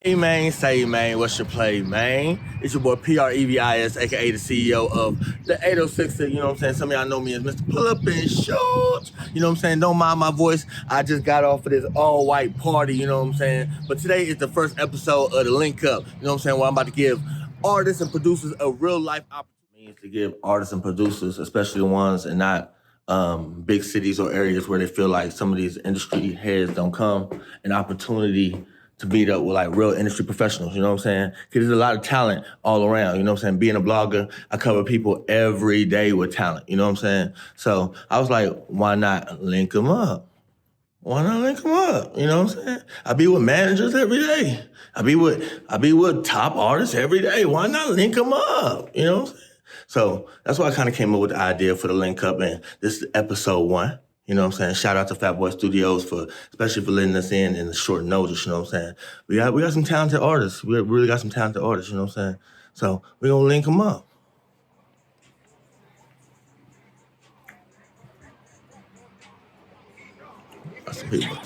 Hey man, say man, what's your play, man? It's your boy PREVIS, aka the CEO of the 806. You know what I'm saying? Some of y'all know me as Mr. Pull Up and Shoot. You know what I'm saying? Don't mind my voice. I just got off of this all-white party, you know what I'm saying? But today is the first episode of the Link Up. You know what I'm saying? Where I'm about to give artists and producers a real life opportunity to give artists and producers, especially the ones in not big cities or areas where they feel like some of these industry heads don't come, an opportunity to meet up with like real industry professionals, you know what I'm saying? Because there's a lot of talent all around, you know what I'm saying? Being a blogger, I cover people every day with talent, you know what I'm saying? So I was like, why not link them up? Why not link them up? You know what I'm saying? I be with managers every day. I be with top artists every day. Why not link them up? You know what I'm saying? So that's why I kind of came up with the idea for the link up, and this is episode 1. You know what I'm saying? Shout out to Fat Boy Studios especially for letting us in the short notice, you know what I'm saying? We got some talented artists. We really got some talented artists, you know what I'm saying? So we're gonna link them up. Got some people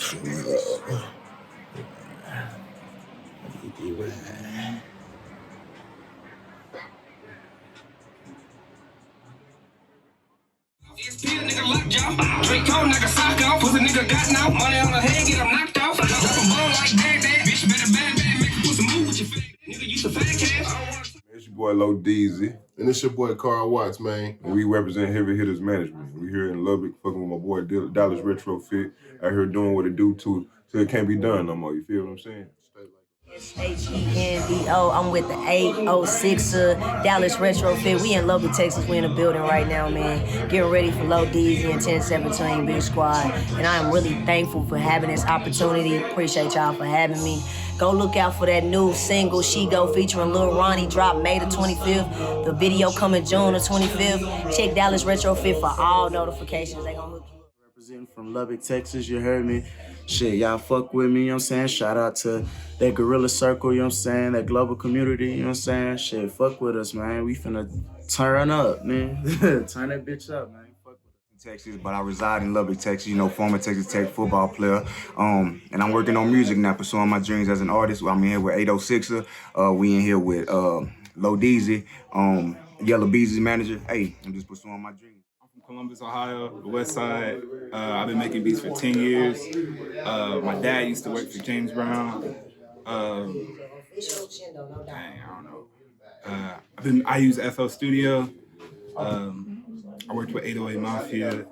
Nigga lock jaw, drink cold, nigga sock off. Pussy nigga got now, money on the head, get him knocked off. Drop a bone like that, bitch better bad, make a pussy move with your fat. Nigga, you some fat cash. It's your boy LOWDEEZIE. And it's your boy Carl Watts, man. And we represent Heavy Hitters Management. We here in Lubbock, fucking with my boy DallasRetrofit. Out here doing what it do to so it can't be done no more. You feel what I'm saying? H-E-N-D-O. I'm with the 806 Dallas Retrofit. We in Lubbock, Texas. We in the building right now, man. Getting ready for LOWDEEZIE and 1017 Big Squad. And I am really thankful for having this opportunity. Appreciate y'all for having me. Go look out for that new single, She Go, featuring Lil Ronnie, drop May the 25th. The video coming June the 25th. Check Dallas Retrofit for all notifications. They gonna hook you up. Representing from Lubbock, Texas, you heard me. Shit, y'all fuck with me, you know what I'm saying? Shout out to that Gorilla Circle, you know what I'm saying? That global community, you know what I'm saying? Shit, fuck with us, man. We finna turn up, man. Turn that bitch up, man. Fuck with us. Texas, but I reside in Lubbock, Texas, you know, former Texas Tech football player. And I'm working on music now, pursuing my dreams as an artist. I'm in here with 806er. We in here with LOWDEEZIE, Yellow Beezy's manager. Hey, I'm just pursuing my dreams. Columbus, Ohio, the West Side. I've been making beats for 10 years. My dad used to work for James Brown. Dang, I don't know. I use FL Studio. I worked with 808 Mafia.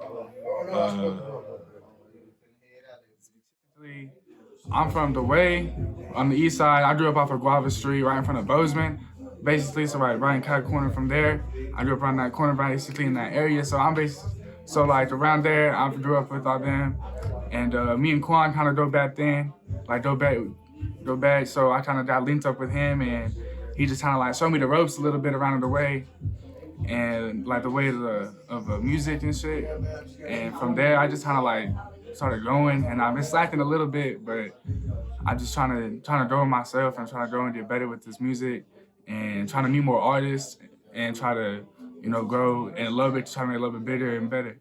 I'm from the Way on the east side. I grew up off of Guava Street, right in front of Bozeman. Basically, so right in cat corner from there. I grew up around that corner, basically in that area. So like around there, I grew up with all them. And me and Quan kind of go back then, like go back. So I kind of got linked up with him, and he just kind of like showed me the ropes a little bit around the way, and like the way of music and shit. And from there, I just kind of like started going, and I've been slacking a little bit, but I'm just trying to grow myself and trying to grow and get better with this music, and trying to meet more artists and try to, you know, grow and love it, try to make it a little bit bigger and better.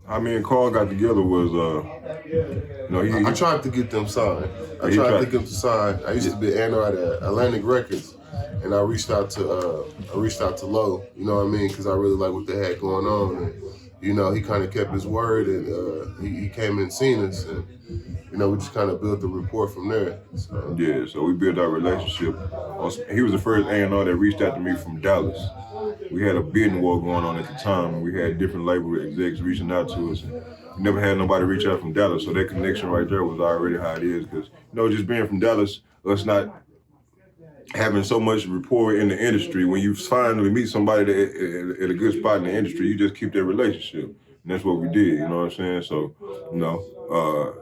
How me and Carl got together was, I tried to get them signed. I tried to get them signed. I used to be an A&R at Atlantic Records, and I reached out to Low. You know what I mean? Because I really like what they had going on. And, you know, he kind of kept his word, and he came and seen us, and you know, we just kind of built the rapport from there. So. Yeah, so we built our relationship. He was the first A&R that reached out to me from Dallas. We had a bidding war going on at the time, and we had different label execs reaching out to us. And we never had nobody reach out from Dallas, so that connection right there was already how it is. Because, you know, just being from Dallas, us not having so much rapport in the industry, when you finally meet somebody that at a good spot in the industry, you just keep that relationship. And that's what we did, you know what I'm saying? So, you know,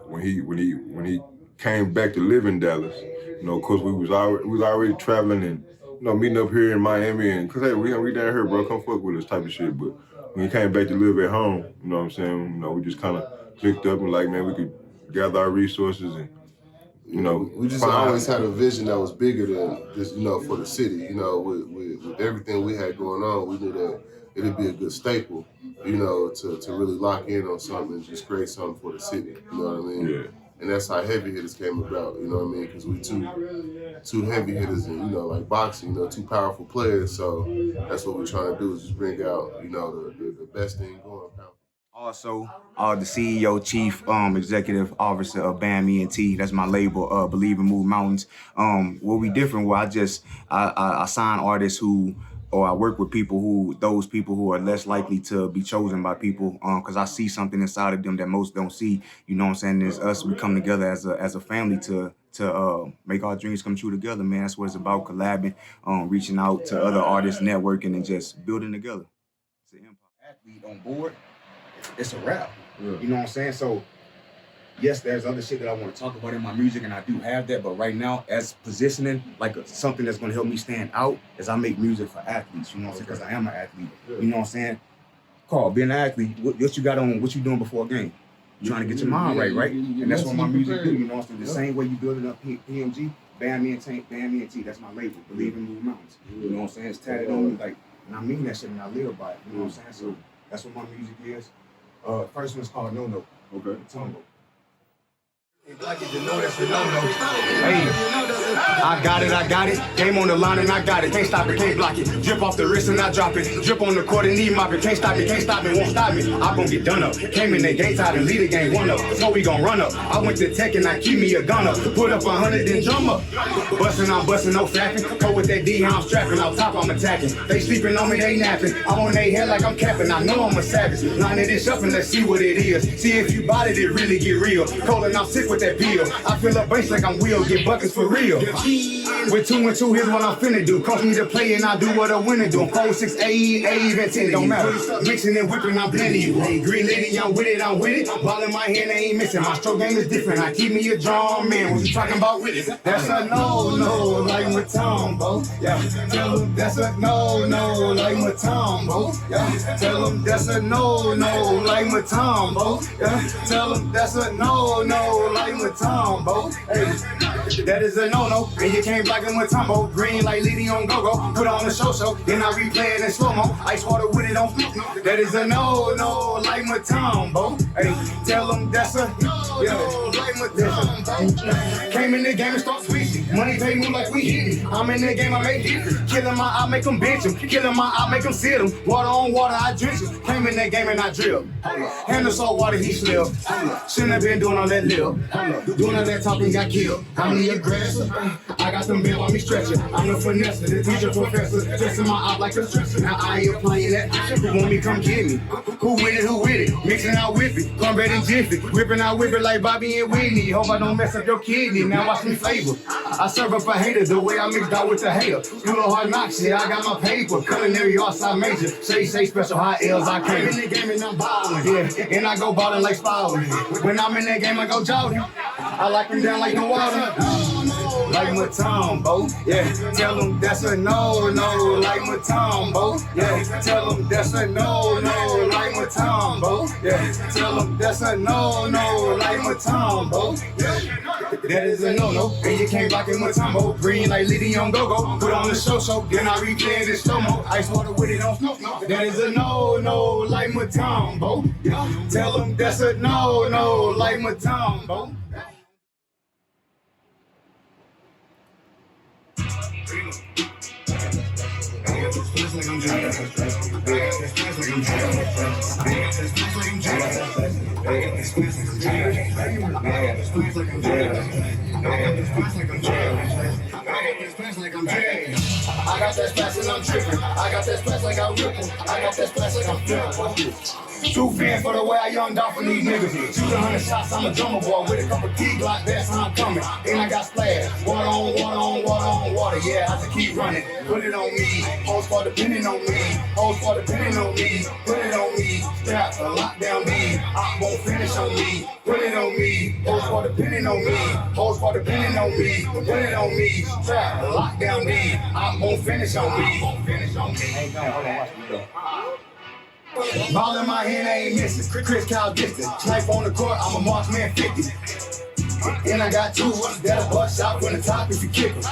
when he came back to live in Dallas, you know, of course we was already traveling and, you know, meeting up here in Miami, and cause hey, we down here, bro, come fuck with us type of shit. But when he came back to live at home, you know what I'm saying? You know, we just kind of clicked up and like, man, we could gather our resources and, you know, we just always had a vision that was bigger than just, you know, for the city. You know, with everything we had going on, we knew that it'd be a good staple, you know, to really lock in on something and just create something for the city. You know what I mean? Yeah. And that's how heavy hitters came about, you know what I mean? Because we two heavy hitters and, you know, like boxing, you know, two powerful players. So that's what we're trying to do is just bring out, you know, the best thing going. Also, the CEO, Chief Executive Officer of BAM ENT. That's my label, Believe and Move Mountains. What we different, where I sign artists or I work with those people who are less likely to be chosen by people, because I see something inside of them that most don't see. You know what I'm saying? It's us, we come together as a family to make our dreams come true together, man. That's what it's about, collabing, reaching out to other artists, networking, and just building together. It's an empire. Athlete on board. It's a wrap. Yeah. You know what I'm saying? So, yes, there's other shit that I want to talk about in my music, and I do have that. But right now, as positioning, like something that's going to help me stand out, is I make music for athletes. You know what I'm saying? Because I am an athlete. Yeah. You know what I'm saying? Carl, being an athlete, what you got on? What you doing before a game? You trying to get your mind right? And that's what my music do. You know what I'm saying? The same way you building up PMG, BAM ENT. That's my label. Believe and Move Mountains. You know what I'm saying? It's tatted on me, like, and I mean that shit, and I live by it. You know what I'm saying? So that's what my music is. First one's called No No. Okay. Tumbo. Hey, I got it. Game on the line and I got it. Can't stop it, can't block it. Drip off the wrist and I drop it. Drip on the court and knee mop it. Can't stop it, won't stop me. I gon' get done up. Came in the game tied and lead the game 1-up. So we gon' run up. I went to tech and I keep me a gun up. Put up 100 then drum up. Bustin', I'm bustin', no flapping. Go with that D, I'm strapping. Out top, I'm attacking. They sleeping on me, they napping. I'm on their head like I'm capping. I know I'm a savage. Lining this up and let's see what it is. See if you bought it, it really get real. Cold and I'm sick with that bill. I fill up base like I'm Will, get buckets for real. With 2 and 2, here's what I'm finna do. Cost me to play and I do what a winner do. I'm 4, 6, 8, even 10, don't matter. Mixing and whipping, I'm blending you. Hey, green lady, I'm with it. Ball in my hand, I ain't missing. My stroke game is different. I keep me a drum, man. What you talking about with it? That's a no, like Matumbo. Yeah, tell them that's a no, like Matumbo. Yeah, tell them that's a no, like Matumbo. Yeah, tell them that's a no, like Matumbo. Hey, that is a no, and you can't block him with Tumbo. Green like Liddy on go-go. Put on the show, then I replay it in slow-mo. Ice water with it on. That is a no, like Matumbo. Hey, tell them that's a no, like Matumbo. Came in the game and start switching. Money pay me like we hit it. I'm in the game, I make it. Killing my eye, make them bench him. Killing my eye, make them sit him. Water on water, I drench him. Came in that game and I drill. Handle salt water, he slip. Shouldn't have been doing all that lip. Doing all that talking, got killed. I'm the aggressor. I got them bill on me stretching. I'm the finesser, the teacher professor. Dressing my eye like a stretcher. Now I ain't applying that. Who want me, come get me. Who with it? Mixing out with it. Cornbread and jiffy. Whipping out whip it like Bobby and Whitney. Hope I don't mess up your kidney. Now watch me flavor. I serve up a hater the way I mixed out with the hater. School of hard knocks, yeah, I got my paper. Culinary arts, I major. Say special high L's, I came in the game and I'm ballin'. Yeah, and I go ballin' like Spalding. When I'm in that game, I go jogging. I like them down like the water. Like Matumbo, yeah. Tell them that's a no, like Matumbo, yeah. Tell them that's a no, like Matumbo, yeah. Tell them that's a no, like Matumbo, yeah. That is a no, and you can't rock it Matumbo. Green like Liddy on go-go. Put on the show, then I replay it in slow-mo. Ice water with it on smoke. That is a no, like Matumbo, yeah. Tell them that's a no, like Matumbo. I got that splash and I'm tripping. I got that splash like I'm ripping. I got that splash like I'm flipping. True fan for the way I young dog for these niggas. Shoot 100 shots, I'm a drummer boy with a couple T-Glock, that's how I'm coming. Then I got splash. Water on water. Yeah, I have to keep running. Put it on me. Hoes for depending on me. Hoes for depending on me. Put it on me. Strap a lockdown me. I won't finish on me. Put it on me. Hoes for depending on me. Hoes for depending on me. Put it on me. Strap a lockdown me. I won't finish on me. Hey, no, hold on, watch me go. Ball in my hand, I ain't missing. Chris Cal distance. Knife on the court, I'm a marksman 50. And I got 2 that'll bust shot from the top if you kick 'em.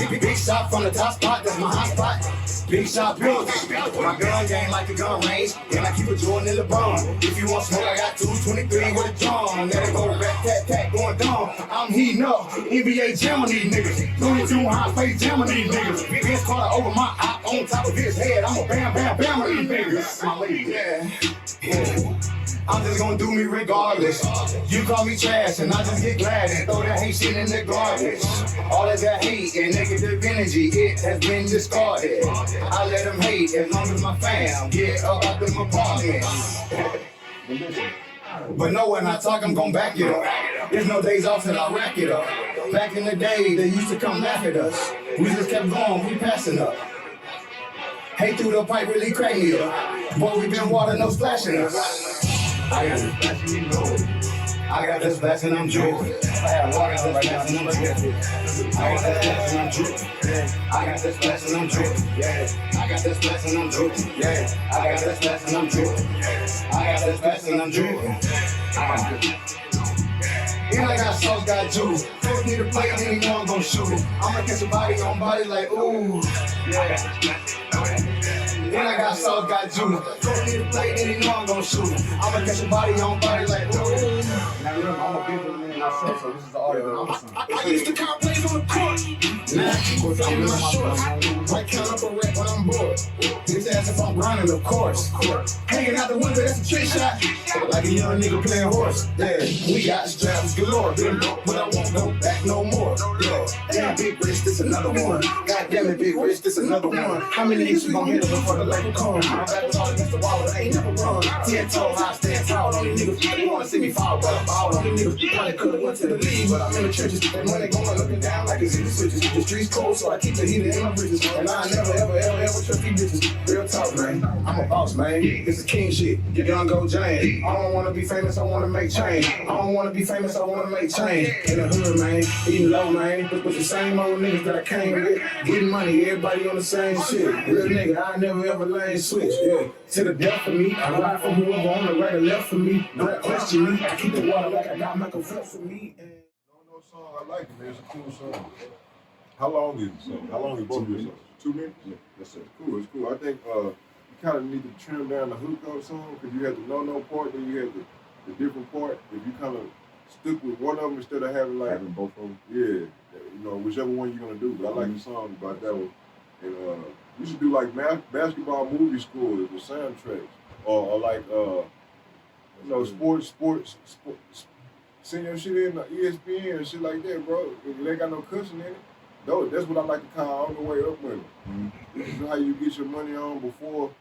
Big shot from the top spot, that's my hot spot. Big shot pills. My gun game like a gun range. And I keep a Jordan in the bone. If you want smoke, I got 223 with a drum. Let it go rat tat tat going down. I'm heating up. NBA jamming these niggas. Looney Tune high face jamming these niggas. Vince Carter over my eye on top of his head. I'm a bam bam bam with these niggas. My lady, yeah. I'm just gonna do me regardless. You call me trash and I just get glad and throw that hate shit in the garbage. All of that hate and negative energy, it has been discarded. I let them hate as long as my fam get up in my apartment. But no, when I talk, I'm gon' back it up. There's no days off till I rack it up. Back in the day, they used to come laugh at us. We just kept going, we passing up. Hate through the pipe really crack me up. Boy, we been water, no splashing us. I got this blessing, you know it. I got this blessing, I'm dripping. I got this blessing, I'm dripping. I got this blessing, I'm dripping. I got this blessing, I'm dripping. I got this blessing, I'm dripping. I got this blessing, I'm dripping. I got this blessing, I'm dripping. And I got sauce, got juice. First need to play, and then you know I'm gon' shoot. I'ma catch a body on body like ooh. And I got sauce, got juice. First need to play, then you know I'm gon' shoot. I'ma catch a body on body like ooh. Now remember, I'm a big man myself, so this is the audio that I'm listening. I used to count plays on the court. Now, I'm in my shorts. Right count up a rep when I'm bored. This ass if I'm grinding, of course. Hanging out the window, that's a trick shot. Like a young nigga playing horse. Yeah, we got straps galore. Been broke, but I won't go back no more. Yeah, damn, big wrist, this another one. God damn it, big wrist, this another one. How many niggas you gon' hit up before the label come? My back was all against the wall, but I ain't never run. 10 toes high, stand tall. Only niggas you wanna see me fall, but I fall. Only niggas you probably could've went to the league, but I'm in the trenches. That money going looking down like it's in the switches. The streets cold, so I keep the heater in my bridges. And I never, ever trust these bitches. Real talk, man. I'm a boss, man. This is king shit. Young Go Jane. I don't wanna be famous, I wanna make change. I don't wanna be famous, I wanna make change. In the hood, man. Eating low, man. With the same old niggas that I came with. Getting money, everybody on the same shit. Real nigga, I never ever lane switch. Yeah. To the death of me. I ride for whoever on the right or left for me. Don't question me. I keep the water like I got Michael Phelps for me. No song, I like it, man. It's a cool song. How long is the song? How long is both of your songs? 2 minutes? Yeah, that's it. Cool, it's cool. I think you kind of need to trim down the hook on the song because you had the no part, then you had the different part. If you kind of stick with one of them instead of having both of them. Yeah, you know, whichever one you're gonna do. But I like the song about that one. And you should do like basketball movie scores with soundtracks, or like you know, sports. Send your shit in ESPN and shit like that, bro. If they ain't got no cushion in it. That's what I like to call on the way up with. This is how you get your money on before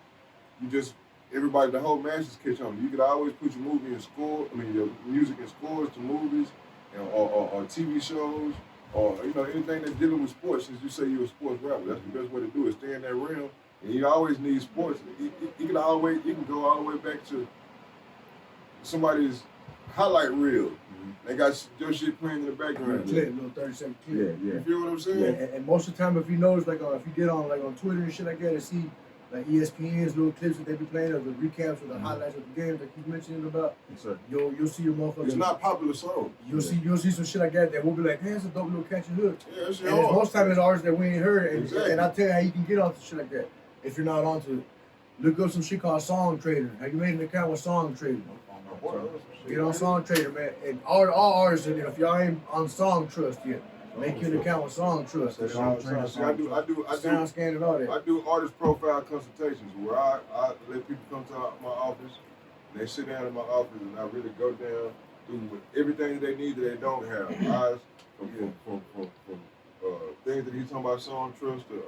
you just everybody, the whole masses catch on. You could always put your movie in score. I mean, your music in scores to movies, or TV shows, or you know anything that's dealing with sports. Since you say you're a sports rapper, that's the best way to do it. Stay in that realm, and you always need sports. You can go all the way back to somebody's highlight reel. They got your shit playing in the background. Clip, little 30-second clip. Yeah. You feel what I'm saying? Yeah, and most of the time, if you notice, like if you get on on Twitter and shit like that, and see like ESPN's little clips that they be playing of the recaps or the highlights of the games that keep mentioning about. Yes, sir. You'll see your motherfuckers. It's not popular song. You'll see some shit like that will be like, hey, it's a dope little catchy hook. Yeah, it's and most time it's artists that we ain't heard. And, exactly. And I tell you how you can get onto shit like that if you're not onto it. Look up some shit called Song Trader. Have you made an account with Song Trader? Get on Song Trader, man. And all artists in there, if y'all ain't on Song Trust yet, make you an account with Song Trust. I do sound scan and all that. I do artist profile consultations where I let people come to my office. They sit down in my office and I really go down through everything they need that they don't have. From things that he's talking about, Song Trust to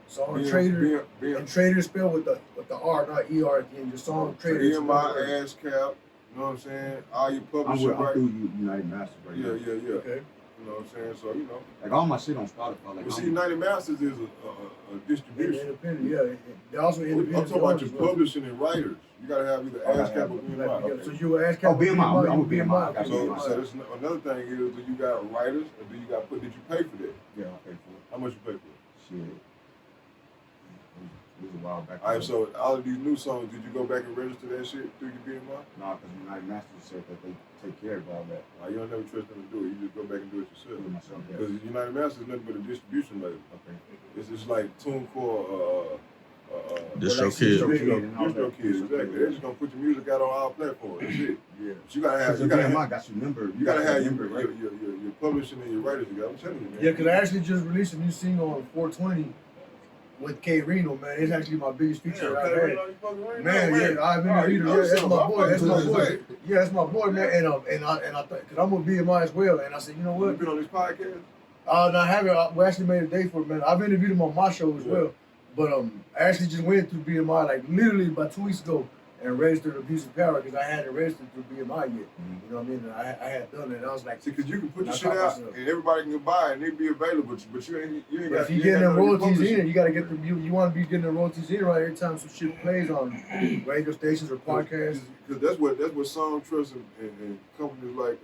Song Trader. And Trader spelled with the R, not ER at the end. Just Song Trader. EMI, ASCAP. You know what I'm saying? All your publishing I'm through United Masters right now. Yeah. Okay. You know what I'm saying? So, you know. Like all my shit on Spotify. Like, but see, United Masters is a distribution. Independent, yeah. They're also independent. I'm talking about your publishing and writers. You got to have either ASCAP or BMI. Okay. So you ASCAP or BMI. I'm a BMI. So that's another thing is, do you got writers or do you got did you pay for that? Yeah, I paid for it. How much you pay for it? Shit. It was a while back. All right, so all of these new songs, did you go back and register that shit through your BMI? Nah, because United Masters said that they take care of all that. You don't never trust them to do it. You just go back and do it yourself. Do it myself, yeah. Because United Masters is nothing but a distribution label. Okay. It's just like TuneCore, Distro kids. Distro kids, exactly. They're just gonna put your music out on all platforms. That's it. Yeah. But you gotta have, you gotta have your publishing and your writers together. I'm telling you, man. Yeah, because I actually just released a new single on 420 with K Reno, man. It's actually my biggest feature I've had. Man, yeah, I've been that's my boy. That's my boy. Yeah, that's my boy, man. And I thought, because I'm with BMI as well, and I said, you know what? You been on this podcast? No, I haven't. We actually made a day for it, man. I've interviewed him on my show as well. But I actually just went through BMI like literally about 2 weeks ago and registered Abuse of Power because I hadn't registered through BMI yet. You know what I mean? And I had done it. And I was like, see, because you can put your shit out and everybody can buy it and it be available, but you ain't got. If you getting the royalties in, you gotta get the you want to be getting the royalties in right every time some shit plays on radio stations or podcasts. Because that's what Song Trust and companies like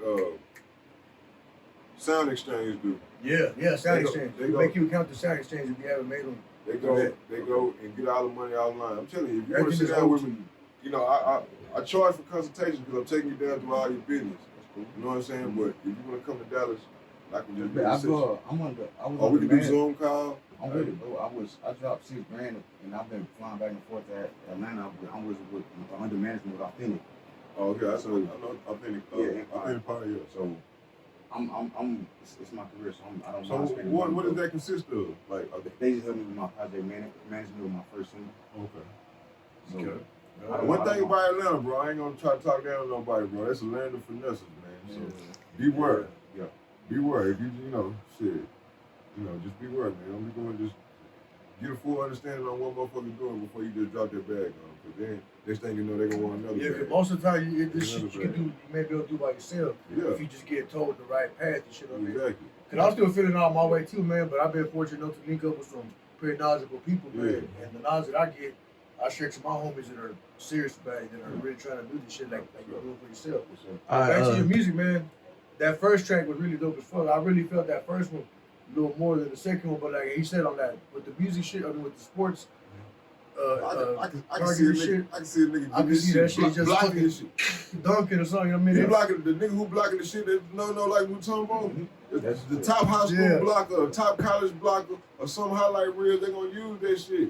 Sound Exchange do. Yeah, Sound Exchange. They make you account to Sound Exchange if you haven't made them. They go and get all the money online. I'm telling you, if you want to sit down with me, you know, I charge for consultation because I'm taking you down through all your business. You know what I'm saying? But if you want to come to Dallas, I can just we can do Zoom call. I'm with it, bro. I dropped $6 grand and I've been flying back and forth to Atlanta. I'm with under management with Authentic. Oh, okay. I know Authentic. Authentic part of it. So it's my career, so I don't so mind spending money. What does that consist of? Like, they just helped me with my project management with my first single. Okay. So, one thing about Atlanta, bro, I ain't gonna try to talk down on nobody, bro. That's a land of finesses, man. So beware. Yeah. Beware. If you know, shit, just beware, man. Don't be going just get a full understanding on what motherfuckers doing before you just drop that bag on. Because then next thing you know, they're gonna want another bag. Yeah, because most of the time, this shit you can do, you may be able to do by yourself. Yeah. If you just get told the right path and shit on there. Exactly. Because I'm still feeling out my way too, man. But I've been fortunate enough to link up with some pretty knowledgeable people, man. And the knowledge that I get, I share to my homies that are serious about it, that are really trying to do this shit like you're doing for yourself. Back to your music, man. That first track was really dope as fuck. I really felt that first one a little more than the second one, but like he said on that with the music shit, with the sports. I can see a nigga. I can see that shit just blocking this shit, dunking or something. You know what I mean? He blocking the nigga who blocking the shit that no like Mutombo. The top high school blocker, top college blocker, or some highlight reel. They gonna use that shit.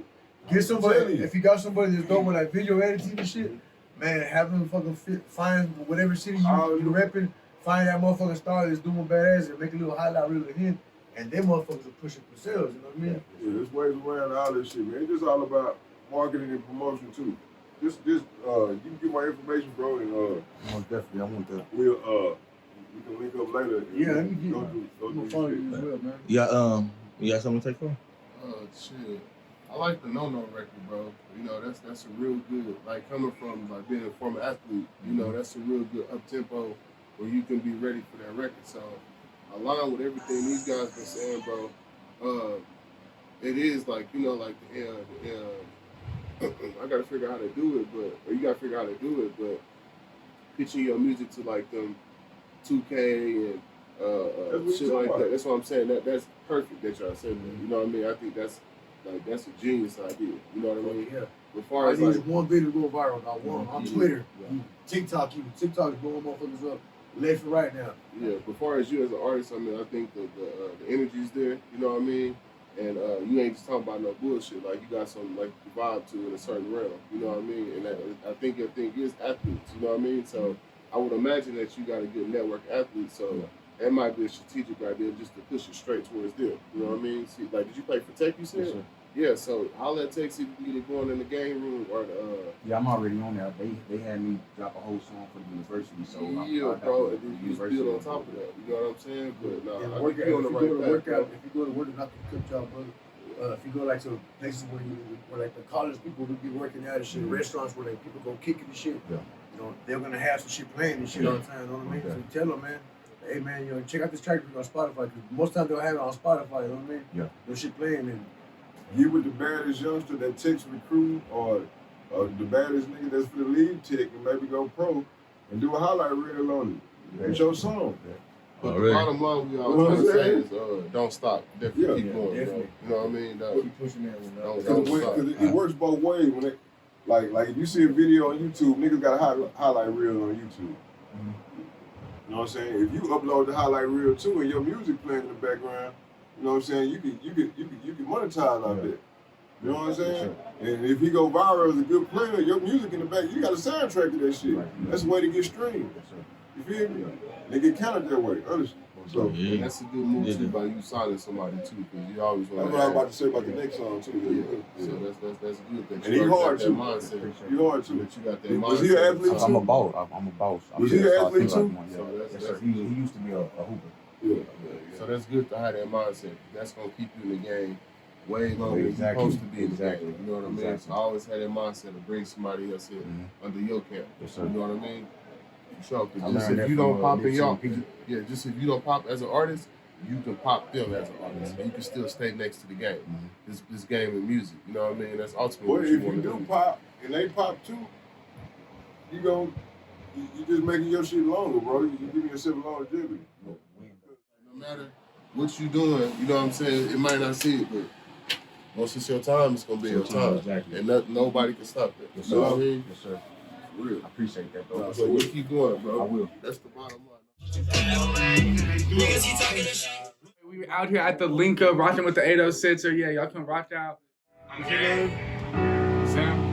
Get somebody. If you got somebody that's doing like video editing and shit, man, have them fucking find whatever city you repping. Find that motherfucking star that's doing badass and make a little highlight reel of him, and them motherfuckers are pushing for sales. You know what I mean? Yeah, there's ways around all this shit, man. It's just all about marketing and promotion too. You can get my information, bro, and most definitely, I want that. We can link up later. Yeah, let me go follow you as well, man. You got something to take for? Shit. I like the No record, bro. You know, that's a real good, like coming from like being a former athlete, you know, that's a real good up tempo where you can be ready for that record. So along with everything these guys been saying, bro, it is like, you know, like I gotta figure out how to do it, or you gotta figure out how to do it, but pitching your music to like them 2K and shit like that. That's what I'm saying. That's perfect that y'all said that. You know what I mean? I think that's a genius idea. You know what I mean? Yeah. As far as like one video to go viral, not one on Twitter, TikTok, even TikTok is blowing motherfuckers up left and right now. Yeah, but as far as you as an artist, I mean, I think the energy's there. You know what I mean? And you ain't just talking about no bullshit. Like you got something like you vibe to in a certain realm. You know what I mean? And I think your thing is athletes. You know what I mean? So I would imagine that you got a good network athlete. So that might be a strategic idea just to push it straight towards them. You know what I mean? See, like, did you play for Tech? You said. Yes, yeah. So holla at Tech, see if you can get it going in the game room or the. Yeah, I'm already on there. They had me drop a whole song for the university. So yeah, bro, and then you just build on top of that. You know what I'm saying? But no, I think you're on the right path. If you go to work, not to cut y'all, brother. If you go like to places where like the college people would be working at and shit, restaurants where like people go kicking and shit, you know, they're gonna have some shit playing and shit all the time. You know what I mean? So you tell them, man, hey man, you know, check out this track on Spotify. Cause most times they'll have it on Spotify. You know what I mean? Yeah. No shit playing and you with the baddest youngster that takes recruit or the baddest nigga that's for the league tick and maybe go pro and do a highlight reel on it. It's your song. But the bottom line we always say is don't stop. Definitely keep going. Definitely. You know what I mean? Keep pushing that one. Don't stop. It works both ways. When it, like if you see a video on YouTube, niggas got a highlight reel on YouTube. You know what I'm saying? If you upload the highlight reel too and your music playing in the background, you know what I'm saying? You can monetize out there. You know what I'm saying? And if he go viral as a good player, your music in the back, you got a soundtrack to that shit. That's the way to get streamed. You feel me? They get counted that way, honestly. So and that's a good move too by you signing somebody too, because you always want. That's what I was about to say about the next song too. So that's good. That and he hard too. He hard too. That you got that mindset. Was he an athlete too? I'm a boss. Was he an athlete too? He used to be a hooper. Yeah. So that's good to have that mindset. That's gonna keep you in the game way longer than you're supposed to be in the game. You know what I mean? So I always had that mindset to bring somebody else here under your care. Yes, sir. You know what I mean? Sure. Just if you don't pop in y'all, just if you don't pop as an artist, you can pop them as an artist. You can still stay next to the game. This game of music. You know what I mean? That's ultimately Well, what you if want you to do do. pop and they pop too, you just making your shit longer, bro. You giving yourself longevity. No matter what you doing, you know what I'm saying? It might not see it, but once it's your time, it's gonna be your time. Exactly. And nobody can stop that. Yes, You know what I sir. mean? Yes, sir. Real. I appreciate that, bro. So you keep going, bro. I will. That's the bottom line. We out here at the link up, rocking with the 806, so yeah, y'all can rock out. Okay. Sam?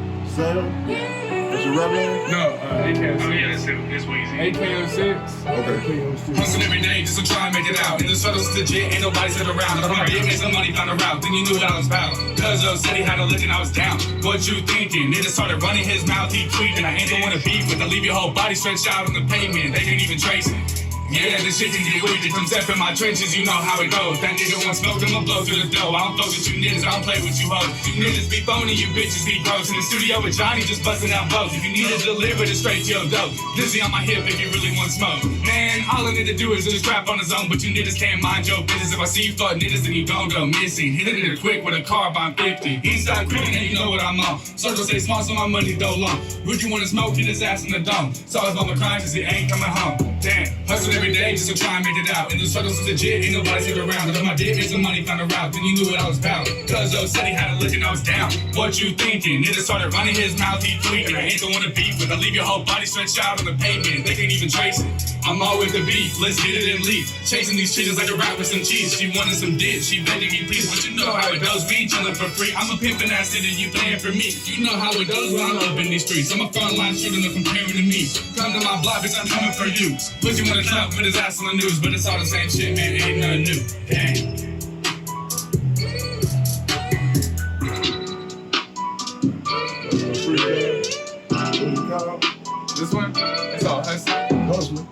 That's your rap name? No, AKO6. Oh yeah, it's Weezy. AKO6. Hustle every day just to try and make it out. And the struggle's legit, ain't nobody sit around. If my big made some money, found a route, then you knew what I was about. Cuz said he had a lick and I was down. What you thinking? Nigga started running his mouth, he tweaking. I ain't the one to beef with. I leave your whole body stretched out on the pavement. They can't even trace it. Yeah, this shit can get wicked. Come step in my trenches, you know how it goes. That nigga want smoke, I'ma blow through the dough. I don't fuck with you niggas, I don't play with you hoes. You niggas be phony, you bitches be gross. In the studio with Johnny, just busting out blows. If you need to deliver it straight to your dough. Dizzy on my hip if you really want smoke. Man, all I need to do is just rap on his own. But you niggas can't mind your business. If I see you fuck niggas, then you gon' go missing. Hit it quick with a car by 50. Inside creeping and you know what I'm on. Circle stay small so my money go long. Ricky wanna smoke, hit his ass in the dome. So I was on my grind cause he ain't coming home. Damn, hustle every day just to try and make it out. And the struggles is legit, ain't nobody stick around. If my dick made some money, found a route, then you knew what I was about. Cuz said he had a lick and I was down. What you thinking? Nigga started running his mouth, he tweaking. I ain't the one to beef with. I leave your whole body stretched out on the pavement. They can't even trace it. I'm all with the beef, let's get it and leave. Chasing these cheetahs like a rat with some cheese. She wanted some dick, she begging me please. But you know how it goes, we ain't chillin' for free. I'm a pimpin' ass and you paying for me. You know how it goes when I'm up in these streets. I'm a frontline shooter, no comparing to me. Come to my block, bitch, I'm coming for you. Pussy wanna clap, put his ass on the news. But it's all the same shit, man, it ain't nothing new. Dang. This one? It's all hustling.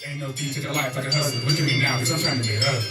Ain't no thief to their life like a hustler. Look at me now, bitch, I'm trying to get up.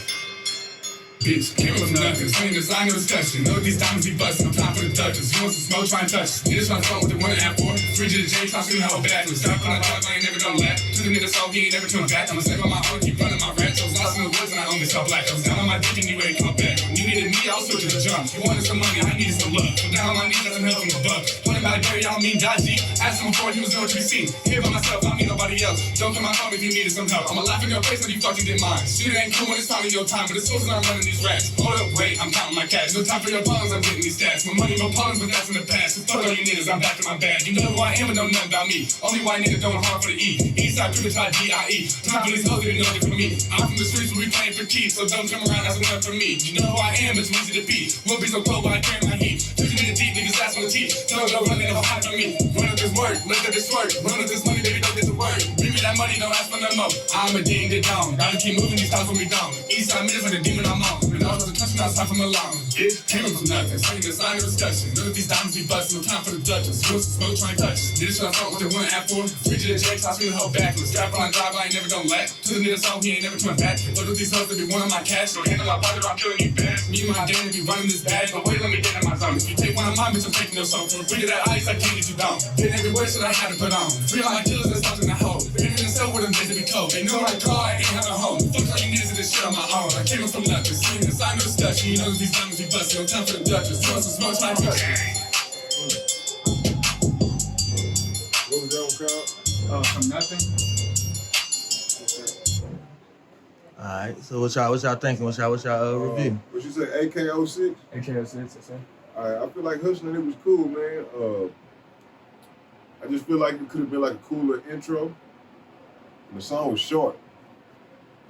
Bitch, came from nothing, same design, no discussion. Know these diamonds be bustin', I'm time for the Dutchess. You want some smoke, try and touch it. Niggas tryna phone with the one and for. Frigid J, tossing the whole backwards. Stop on the dog, I ain't never gonna laugh. To the nigga so he ain't never turn back. I'ma step on my own, keep running my rap. I was lost in the woods and I only saw black. I was down on my dick and you ain't come back. You needed me, I was switching the jumps. You wanted some money, I needed some love. So down on my knees, got some help from the buck. Talking about Gary, I don't mean dodgy. Asked him before, he was nowhere to be seen. Here by myself, I don't need nobody else. Don't come my home if you needed some help. I'ma laugh in your face when you fucking did mine. Shit ain't cool when it's finally your time, but it's supposed to I'm running these racks. Hold up, wait, I'm counting my cash. No time for your pawns, I'm getting these stats. My money, no pawns, but that's in the past. So fuck all you niggas, I'm back in my bag. You know who I am and know nothing about me. Only white nigga going hard for the E. Eastside privilege, DIE. Time for these hoes, they know it for me. I'm from the streets where we playing for keys, so don't come around asking nothing for me. You know who I am, it's easy to be. Won't be so cold, but I carry my heat. Taking it deep, niggas ass on the teeth. Tell them don't run, they never hide from me. Run up this work, let that bitch work. Run up this money, baby, don't get to work. Bring me that money, don't ask for no more. I'm a ding, get down. Gotta keep moving these times when we down. Eastside minutes like a demon, I'm on. And all the touching outside from alone. Bitch, came from nothing, saying this line of discussion. None of these diamonds be busting, no time for the Dutchess. Feel some smoke, try and touch us. Niggas tryna fuck with the one for. Frigid J, toss me the whole backwards. Strap on my drive, I ain't never gonna lack. To the nigga song, he ain't never turn back. Look at these hoes, they be one of my cash. So handle my brother, I'm killing you fast. Me and my gang, they be running this bag. But wait, let me get in my zone. If you take one of mine, bitch, I'm taking your soul. For a free of that ice, I can't get you down. Getting everywhere, shit I had to put on. Free all my killers, that's something I hold. Been in the cell with them days to be cold. Ain't no right car, I ain't have a home. Fuck all you niggas in this shit on my own. I came from nothing, seeing this, I know discussion. You know these diamonds be busting, no time for the Dutchess. You want some smoke, try and touch it. What was that one called? From nothing. All right. So what y'all thinking? What's y'all review? What you say? AKO6? AKO6, yes, sir. All right. I feel like Hustling, it was cool, man. I just feel like it could have been like a cooler intro. And the song was short.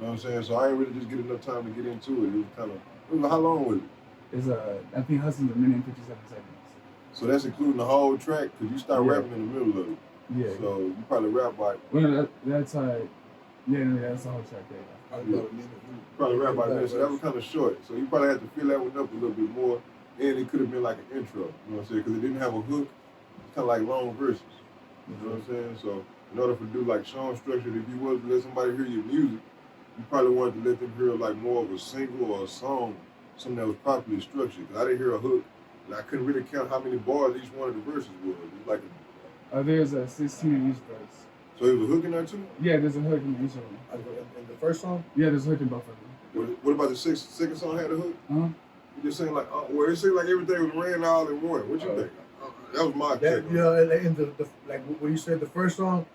know what I'm saying? So I ain't really just get enough time to get into it. It was kind of, how long was it? It's I think Hustling's 1 minute and 57 seconds. So that's including the whole track? Because you start rapping in the middle of it. Yeah. So you probably rap by... Well, that's that's the whole track there. Yeah. Probably rap by that, so that was kind of short. So you probably had to fill that one up a little bit more, and it could have been like an intro, you know what I'm saying? Because it didn't have a hook, it's kind of like long verses, you know what I'm saying? So in order for do like song structure, if you was to let somebody hear your music, you probably wanted to let them hear like more of a single or a song, something that was properly structured. Because I didn't hear a hook, and I couldn't really count how many bars each one of the verses was. It was like there's a 16 in each verse. So there was a hook in there too? Yeah, there's a hook in each of them. In the first song? Yeah, there's a hook in both of them. What about the second song had a hook? Uh-huh. You just saying like, well, it seemed like everything was ran all in one. What you think? That was my take. Yeah, in the like when you said the first song,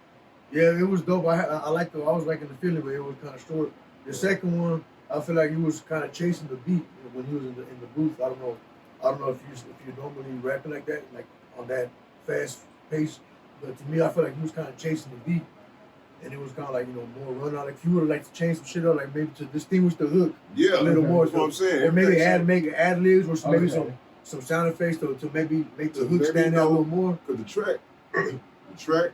yeah, it was dope. I liked I was liking the feeling, but it was kind of short. The second one, I feel like he was kind of chasing the beat when he was in the booth. I don't know if you normally rapping like that, like on that fast pace. But to me, I feel like he was kind of chasing the beat, and it was kind of like, you know, more run out. Like if you would have liked to change some shit up, like maybe to distinguish the hook, yeah, a little more. That's what I'm saying. Or maybe make ad libs or maybe some sound effects to maybe make the hook stand out a little more. Because the track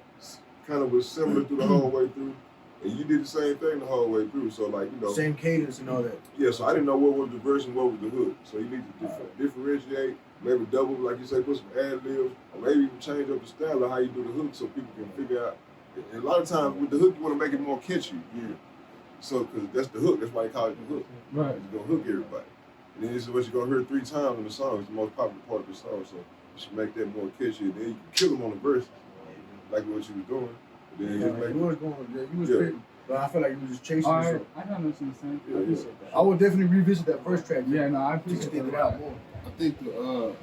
kind of was similar through the whole way through, and you did the same thing the whole way through. So like, you know, same cadence and all that. Yeah, so I didn't know what was the verse and what was the hook. So you need to differentiate. Maybe double, like you say, put some ad libs, or maybe even change up the style of how you do the hook so people can figure out. And a lot of times with the hook, you want to make it more catchy. Yeah. So, because that's the hook. That's why they call it the hook. Right. It's going to hook everybody. And then this is what you're going to hear 3 times in the song. It's the most popular part of the song. So you should make that more catchy. And then you can kill them on the verse, like what you was doing. And then you was spitting. But I feel like you was just chasing. I don't know what you're saying. I would definitely revisit that first track. Yeah, no, I appreciate extend it out more. I think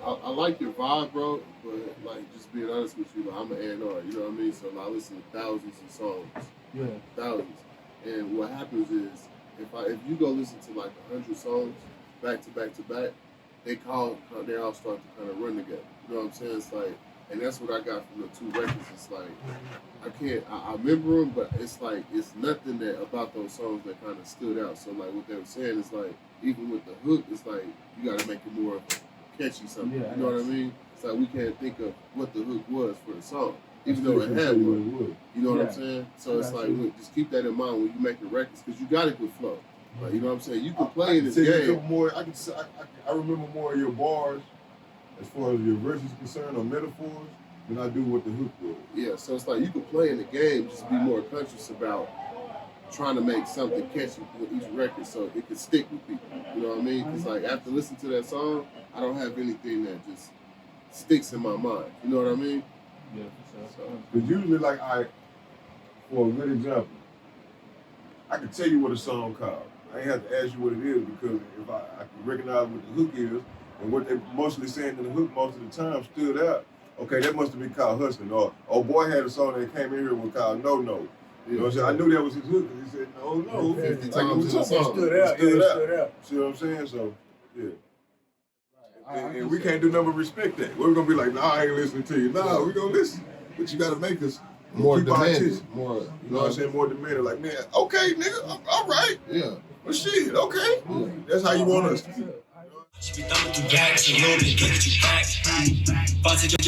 I like your vibe, bro. But like, just being honest with you, like, I'm an A&R. You know what I mean? So like, I listen to thousands of songs. Yeah. Thousands. And what happens is, if you go listen to like 100 songs back to back to back, they all start to kind of run together. You know what I'm saying? It's like, and that's what I got from the 2 records. It's like, I remember them, but it's like, it's nothing about those songs that kind of stood out. So like what they were saying is like, even with the hook, it's like, you got to make it more catchy something. Yeah, you know what I mean? It's like, we can't think of what the hook was for the song, even though it had one. You know what I'm saying? So it's like, look, just keep that in mind when you make the records, because you got a good flow. Like, you know what I'm saying? You can play in this game. I remember more of your bars as far as your verses concerned or metaphors than I do what the hook was. Yeah, so it's like you can play in the game, just be more conscious about trying to make something catchy with each record so it can stick with people. You know what I mean? Because like after listening to that song, I don't have anything that just sticks in my mind. You know what I mean? Yeah, for sure. Because usually, like, for a good example, I can tell you what a song called. I ain't have to ask you what it is, because if I can recognize what the hook is and what they mostly saying in the hook most of the time stood out. Okay, that must have been called Hustling. Or oh boy had a song that came in here was called No No. You know what I'm saying? I knew that was his hook, because he said no no. 50 times in the song. Stood out. See what I'm saying? So yeah. And we can't do nothing but respect that. We're gonna be like, nah, I ain't listening to you. Nah, we gonna listen. But you gotta make us more keep our demanding. attention. More, you know what I'm saying? More demanding. Like, man, okay, nigga, all right. Yeah. Well, shit, okay. Yeah. That's how you want us to be.